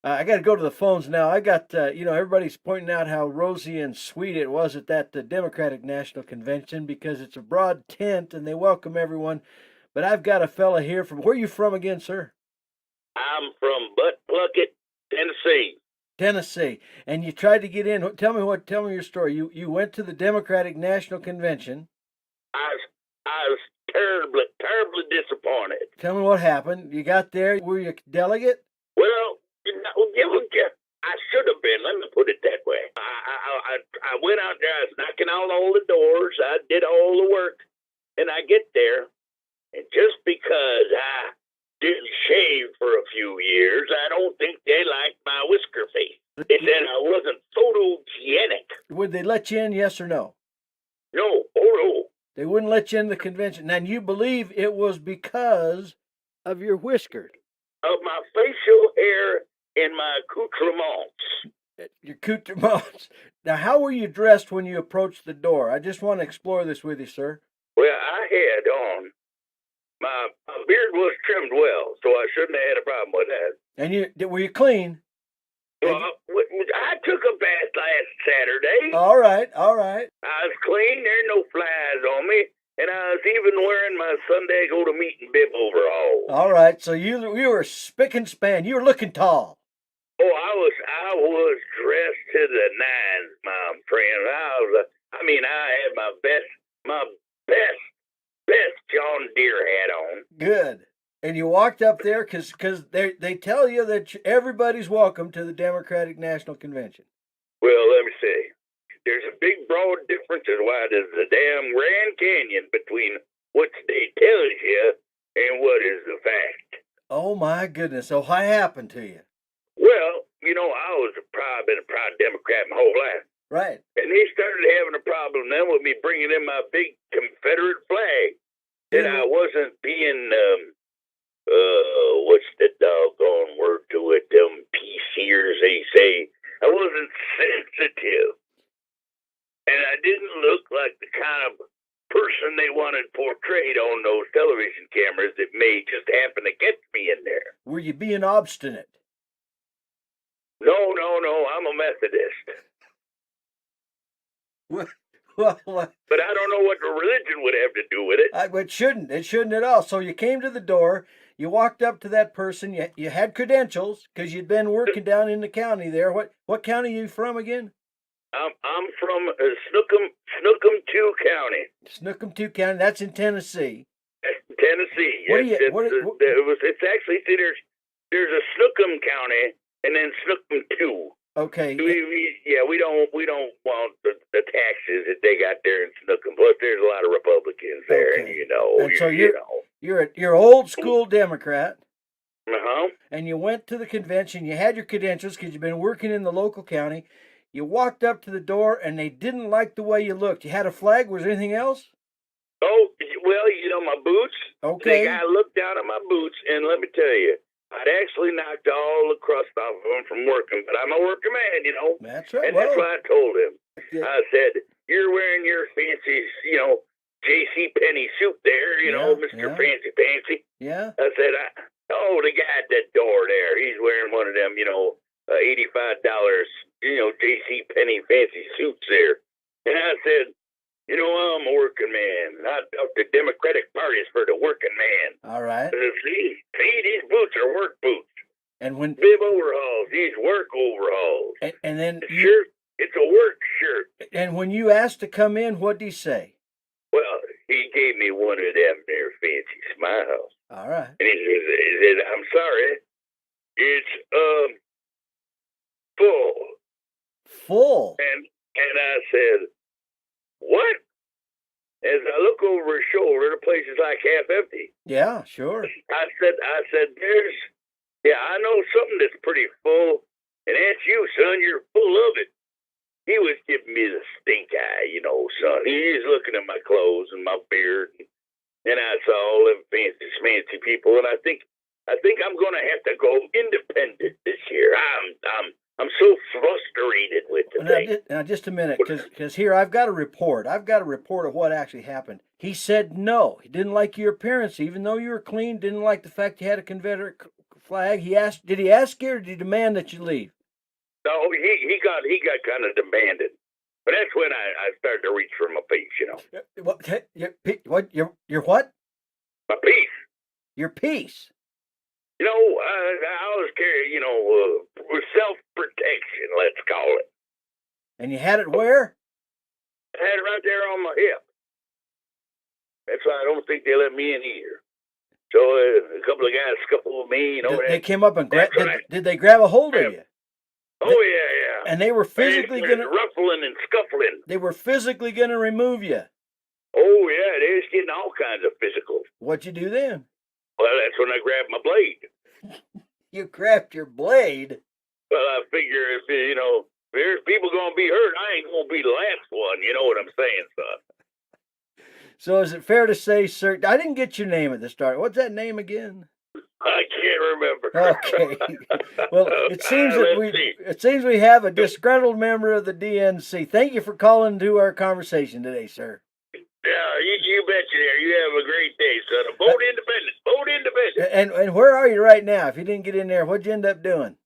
I got to go to the phones now. I got, everybody's pointing out how rosy and sweet it was at that Democratic National Convention because it's a broad tent and they welcome everyone. But I've got a fella here from, where are you from again, sir? I'm from Butt Pluckett, Tennessee. Tennessee. And you tried to get in. Tell me your story. You went to the Democratic National Convention. I was terribly disappointed. Tell me what happened. You got there. Were you a delegate? Well, I should have been. Let me put it that way. I went out there. I was knocking on all the doors. I did all the work, and I get there, and just because I didn't shave for a few years, I don't think they liked my whisker face. They said I wasn't photogenic. Would they let you in, yes or no? No, oh no. They wouldn't let you in the convention. And you believe it was because of your whiskers? Of my facial hair and my accoutrements. Your accoutrements. Now, how were you dressed when you approached the door? I just want to explore this with you, sir. Well, I had on my beard was trimmed well, so I shouldn't have had a problem with that. And were you clean? Well, I took a bath last Saturday. All right. I was clean. There's no flies on me, and I was even wearing my Sunday go to meeting bib overalls. All right. So you were spick and span. You were looking tall. Oh, I was dressed to the nines, my friend. I had my best John Deere hat on. Good. And you walked up there because they tell you that everybody's welcome to the Democratic National Convention. Well, let me see. There's a big, broad difference as wide as the damn Grand Canyon between what they tell you and what is the fact. Oh, my goodness. So what happened to you? Well, I been a proud Democrat my whole life. Right. And they started having a problem then with me bringing in my big Confederate flag. And I wasn't being, what's the doggone word to it? Them PCers, they say. I wasn't sensitive. And I didn't look like the kind of person they wanted portrayed on those television cameras that may just happen to catch me in there. Were you being obstinate? No, I'm a Methodist. Well, but I don't know what the religion would have to do with it. It shouldn't. It shouldn't at all. So you came to the door. You walked up to that person. You had credentials because you'd been working down in the county there. What county are you from again? I'm from Snookum County. Snookum County. That's in Tennessee. Tennessee. It's actually there's a Snookum County and then Snookum 2. Okay. We don't want the taxes that they got there in Snookum. Plus, there's a lot of Republicans there, okay. And so you're old school Democrat. Uh-huh. And you went to the convention. You had your credentials because you've been working in the local county. You walked up to the door, and they didn't like the way you looked. You had a flag. Was there anything else? Oh, well, my boots. Okay. The guy looked down at my boots, and let me tell you, I'd actually knocked all the crust off of them from working, but I'm a working man, That's right. And that's what I told him. Yeah. I said, you're wearing your fancy, J.C. Penney suit there, Mr. Fancy Fancy. Yeah. I said, the guy at that door there, he's wearing one of them, $85, J.C. Penney fancy suits there. And I said, I'm a working man. I talk to Democratic parties for the working man. All right. See, these boots are work boots. And when bib overalls, these work overalls. And then shirt, it's a work shirt. And when you asked to come in, what did he say? Well, he gave me one of them there fancy smiles. All right. And he said, I'm sorry, it's full. Full. And I said, what? As I look over his shoulder, the place is like half empty. Yeah, sure. I said, I know something that's pretty full, and that's you, son. You're full of it. He was giving me the stink eye, son. He's looking at my clothes and my beard, and I saw all them fancy people, and I think I'm gonna have to go independent this year. I'm so frustrated with the thing. Now, just a minute, because here I've got a report. I've got a report of what actually happened. He said no. He didn't like your appearance, even though you were clean. Didn't like the fact you had a Confederate flag. He asked. Did he ask you, or did he demand that you leave? No, he got kind of demanded, but that's when I started to reach for my piece, you know. What? Your what? My piece. Your piece. You know, I always carry, you know, self-protection, let's call it. And you had it where? I had it right there on my hip. That's why I don't think they let me in here. So a couple of guys scuffled with me, you know. They came up and grabbed. Right. Did they grab a hold of you? Oh yeah. And they were physically going gonna ruffling and scuffling. They were physically gonna remove you. Oh yeah, they was getting all kinds of physical. What'd you do then? Well, that's when I grabbed my blade. You grabbed your blade? Well, I figure if you know, if there's people gonna be hurt, I ain't gonna be the last one. You know what I'm saying, son? So is it fair to say, sir? I didn't get your name at the start. What's that name again? I can't remember. Okay. Well, it seems we have a disgruntled member of the DNC. Thank you for calling to our conversation today, sir. Yeah, you bet you there. You have a great day, son. Vote independent. Vote independent. And where are you right now? If you didn't get in there, what'd you end up doing?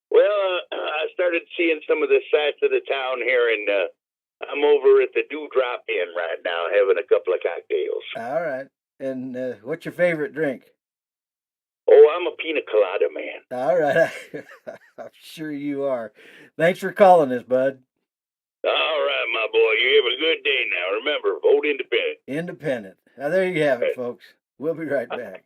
Well, I started seeing some of the sights of the town here, and I'm over at the Dewdrop Inn right now having a couple of cocktails. All right. And what's your favorite drink? Oh, I'm a pina colada man. All right. I'm sure you are. Thanks for calling us, bud. All right, my boy. You have a good day now. Remember, vote independent. Independent. Now, there you have it, folks. We'll be right back.